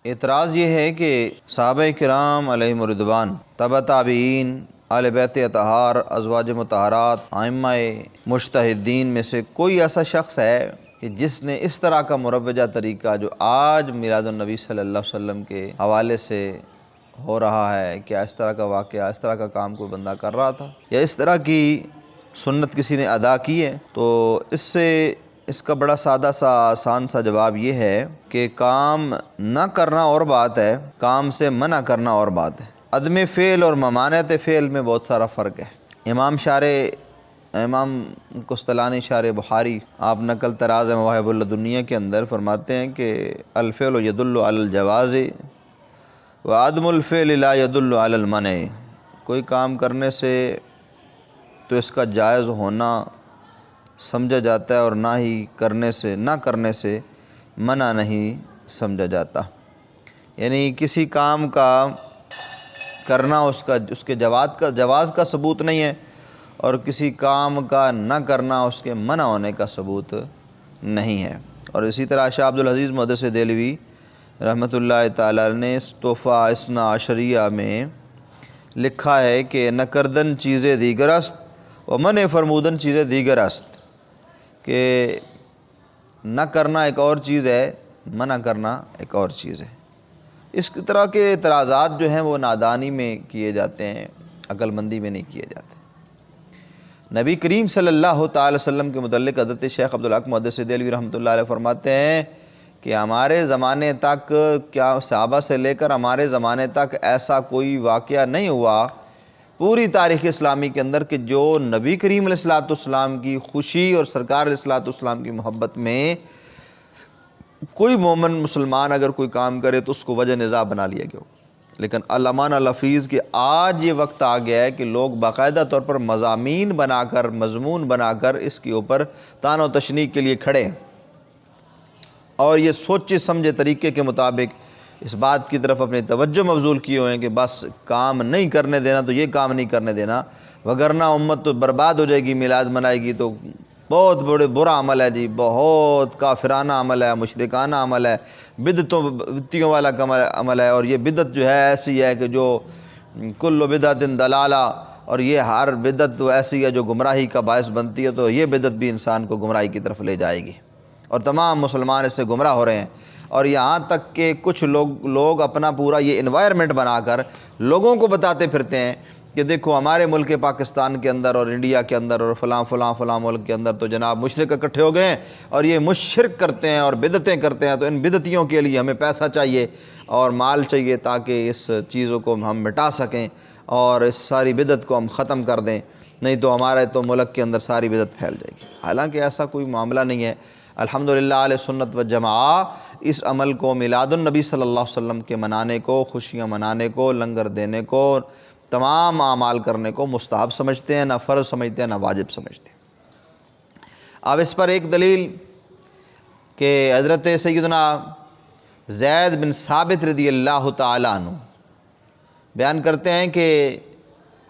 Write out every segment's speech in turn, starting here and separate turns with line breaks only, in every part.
اعتراض یہ ہے کہ صحابہ کرام علیہم الرضوان، تبع تابعین، اہل بیت اطہار، ازواج مطہرات، ائمہ مجتہدین میں سے کوئی ایسا شخص ہے کہ جس نے اس طرح کا مروجہ طریقہ جو آج میلاد النبی صلی اللہ علیہ وسلم کے حوالے سے ہو رہا ہے، کیا اس طرح کا واقعہ، اس طرح کا کام کوئی بندہ کر رہا تھا یا اس طرح کی سنت کسی نے ادا کی ہے؟ تو اس کا بڑا سادہ سا آسان سا جواب یہ ہے کہ کام نہ کرنا اور بات ہے، کام سے منع کرنا اور بات ہے۔ عدم فعل اور ممانعت فعل میں بہت سارا فرق ہے۔ امام قسطلانی شارح بخاری، آپ نقل طراز مواہب اللدنیہ کے اندر فرماتے ہیں کہ الفعل یدل علی الجواز وعدم الفعل لا یدل علی المنع۔ کوئی کام کرنے سے تو اس کا جائز ہونا سمجھا جاتا ہے اور نہ کرنے سے منع نہیں سمجھا جاتا۔ یعنی کسی کام کا کرنا اس کے جواز کا ثبوت نہیں ہے، اور کسی کام کا نہ کرنا اس کے منع ہونے کا ثبوت نہیں ہے۔ اور اسی طرح شاہ عبدالعزیز محدث دہلوی رحمۃ اللہ تعالی نے تحفہ اثنا عشریہ میں لکھا ہے کہ نہ کردن چیزیں دیگر است و منع فرمودن چیزیں دیگر است، کہ نہ کرنا ایک اور چیز ہے، منع کرنا ایک اور چیز ہے۔ اس طرح کے اعتراضات جو ہیں وہ نادانی میں کیے جاتے ہیں، عقل مندی میں نہیں کیے جاتے۔ نبی کریم صلی اللہ تعالی وسلم کے متعلق حضرت شیخ عبدالحق محدث دہلوی رحمۃ اللہ علیہ فرماتے ہیں کہ ہمارے زمانے تک، کیا صحابہ سے لے کر ہمارے زمانے تک ایسا کوئی واقعہ نہیں ہوا پوری تاریخ اسلامی کے اندر کہ جو نبی کریم علیہ الصلوۃ والسلام کی خوشی اور سرکار علیہ الصلوۃ والسلام کی محبت میں کوئی مومن مسلمان اگر کوئی کام کرے تو اس کو وجہ نزاع بنا لیا گیا ہو۔ لیکن علامہ لفظ کہ آج یہ وقت آ گیا ہے کہ لوگ باقاعدہ طور پر مضامین بنا کر، مضمون بنا کر اس کے اوپر طعن و تشنیع کے لیے کھڑے ہیں، اور یہ سوچے سمجھے طریقے کے مطابق اس بات کی طرف اپنی توجہ مبذول کیے ہوئے ہیں کہ بس کام نہیں کرنے دینا تو یہ کام نہیں کرنے دینا، وگرنہ امت تو برباد ہو جائے گی، میلاد منائے گی تو بہت برا عمل ہے جی، بہت کافرانہ عمل ہے، مشرکانہ عمل ہے، بدعتیوں والا عمل ہے، اور یہ بدعت جو ہے ایسی ہے کہ جو کل بدعت ضلالہ، اور یہ ہر بدعت تو ایسی ہے جو گمراہی کا باعث بنتی ہے، تو یہ بدعت بھی انسان کو گمراہی کی طرف لے جائے گی، اور تمام مسلمان اس سے گمراہ ہو رہے ہیں۔ اور یہاں تک کہ کچھ لوگ اپنا پورا یہ انوائرمنٹ بنا کر لوگوں کو بتاتے پھرتے ہیں کہ دیکھو ہمارے ملک پاکستان کے اندر اور انڈیا کے اندر اور فلاں ملک کے اندر تو جناب مشرک اکٹھے ہو گئے ہیں اور یہ مشرک کرتے ہیں اور بدعتیں کرتے ہیں، تو ان بدعتیوں کے لیے ہمیں پیسہ چاہیے اور مال چاہیے تاکہ اس چیزوں کو ہم مٹا سکیں اور اس ساری بدعت کو ہم ختم کر دیں، نہیں تو ہمارے تو ملک کے اندر ساری بدعت پھیل جائے گی۔ حالانکہ ایسا کوئی معاملہ نہیں ہے۔ الحمدللہ اہل سنت و جماعہ اس عمل کو، میلاد النبی صلی اللہ علیہ وسلم کے منانے کو، خوشیاں منانے کو، لنگر دینے کو، تمام اعمال کرنے کو مستحب سمجھتے ہیں، نہ فرض سمجھتے ہیں نہ واجب سمجھتے ہیں۔ اب اس پر ایک دلیل کہ حضرت سیدنا زید بن ثابت رضی اللہ تعالیٰ عنہ بیان کرتے ہیں کہ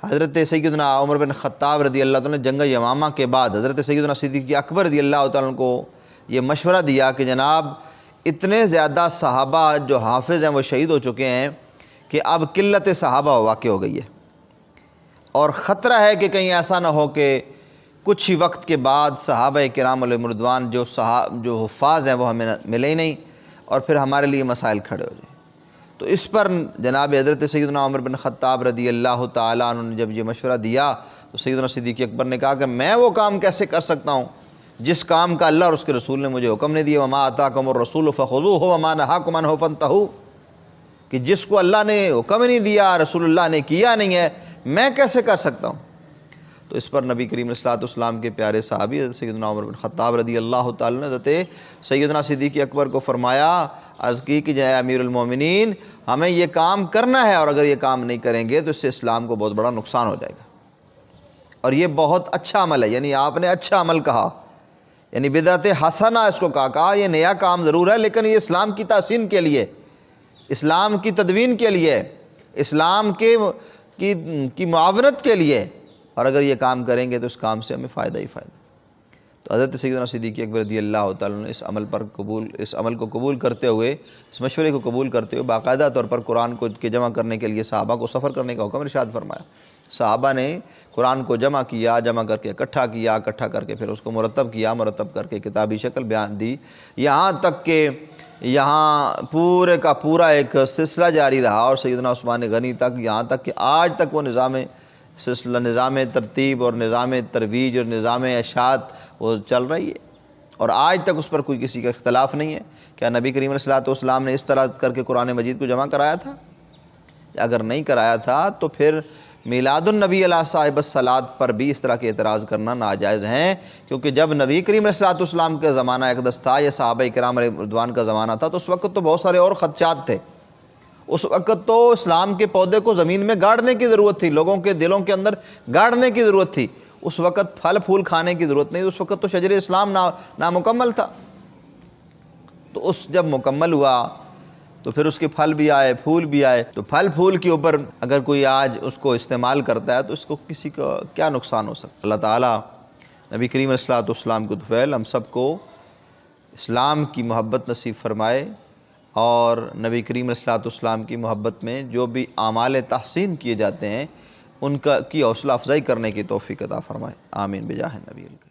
حضرت سیدنا عمر بن خطاب رضی اللہ تعالیٰ نے جنگ یمامہ کے بعد حضرت سیدنا صدیق اکبر رضی اللہ تعالیٰ عنہ کو یہ مشورہ دیا کہ جناب اتنے زیادہ صحابہ جو حافظ ہیں وہ شہید ہو چکے ہیں کہ اب قلت صحابہ واقع ہو گئی ہے، اور خطرہ ہے کہ کہیں ایسا نہ ہو کہ کچھ ہی وقت کے بعد صحابہ کرام علیہم رضوان جو حفاظ ہیں وہ ہمیں ملے ہی نہیں، اور پھر ہمارے لیے مسائل کھڑے ہو جائیں۔ تو اس پر جناب حضرت سیدنا عمر بن خطاب رضی اللہ تعالیٰ عنہ نے جب یہ مشورہ دیا تو سیدنا صدیق اکبر نے کہا کہ میں وہ کام کیسے کر سکتا ہوں جس کام کا اللہ اور اس کے رسول نے مجھے حکم نہیں دیا، وما آتاکم الرسول فخذوہ وما نہاکم عنہ فانتہوا، کہ جس کو اللہ نے حکم نہیں دیا، رسول اللہ نے کیا نہیں ہے، میں کیسے کر سکتا ہوں؟ تو اس پر نبی کریم علیہ السلام کے پیارے صحابی حضرت سیدنا عمر بن خطاب رضی اللہ تعالیٰ نے حضرت سیدنا صدیق اکبر کو فرمایا، عرض کی کہ جے امیر المومنین ہمیں یہ کام کرنا ہے، اور اگر یہ کام نہیں کریں گے تو اس سے اسلام کو بہت بڑا نقصان ہو جائے گا، اور یہ بہت اچھا عمل ہے۔ یعنی آپ نے اچھا عمل کہا، یعنی بدعت حسنہ اس کو کہا یہ نیا کام ضرور ہے لیکن یہ اسلام کی تحسین کے لیے، اسلام کی تدوین کے لیے، اسلام کی معاونت کے لیے، اور اگر یہ کام کریں گے تو اس کام سے ہمیں فائدہ ہی فائدہ۔ تو حضرت سیدنا صدیق اکبر رضی اللہ تعالیٰ عنہ اس عمل کو قبول کرتے ہوئے، اس مشورے کو قبول کرتے ہوئے باقاعدہ طور پر قرآن کو جمع کرنے کے لیے صحابہ کو سفر کرنے کا حکم ارشاد فرمایا۔ صحابہ نے قرآن کو جمع کیا، جمع کر کے اکٹھا کیا، اکٹھا کر کے پھر اس کو مرتب کیا، مرتب کر کے کتابی شکل بیان دی، یہاں تک کہ یہاں پورے کا پورا ایک سلسلہ جاری رہا، اور سیدنا عثمان غنی تک، یہاں تک کہ آج تک وہ نظام ترتیب اور نظام ترویج اور نظام اشاعت وہ چل رہی ہے، اور آج تک اس پر کوئی کسی کا اختلاف نہیں ہے۔ کیا نبی کریم علیہ الصلوۃ نے اس طرح کر کے قرآن مجید کو جمع کرایا تھا؟ اگر نہیں کرایا تھا تو پھر میلاد النبی علیہ صاحب الصلاۃ پر بھی اس طرح کے اعتراض کرنا ناجائز ہیں، کیونکہ جب نبی کریم علیہ السلام کا زمانہ اقدس تھا یا صحابہ کرام علیہ رضوان کا زمانہ تھا، تو اس وقت تو بہت سارے اور خدشات تھے، اس وقت تو اسلام کے پودے کو زمین میں گاڑنے کی ضرورت تھی، لوگوں کے دلوں کے اندر گاڑنے کی ضرورت تھی، اس وقت پھل پھول کھانے کی ضرورت نہیں، اس وقت تو شجر اسلام نامکمل تھا۔ تو اس جب مکمل ہوا تو پھر اس کے پھل بھی آئے، پھول بھی آئے، تو پھل پھول کے اوپر اگر کوئی آج اس کو استعمال کرتا ہے تو اس کو کسی کا کیا نقصان ہو سکتا ہے؟ اللہ تعالیٰ نبی کریم علیہ السلام کے طفیل ہم سب کو اسلام کی محبت نصیب فرمائے، اور نبی کریم علیہ السلام کی محبت میں جو بھی اعمال تحسین کیے جاتے ہیں ان کی حوصلہ افزائی کرنے کی توفیق عطا فرمائے، آمین بجاہ نبی الکریم۔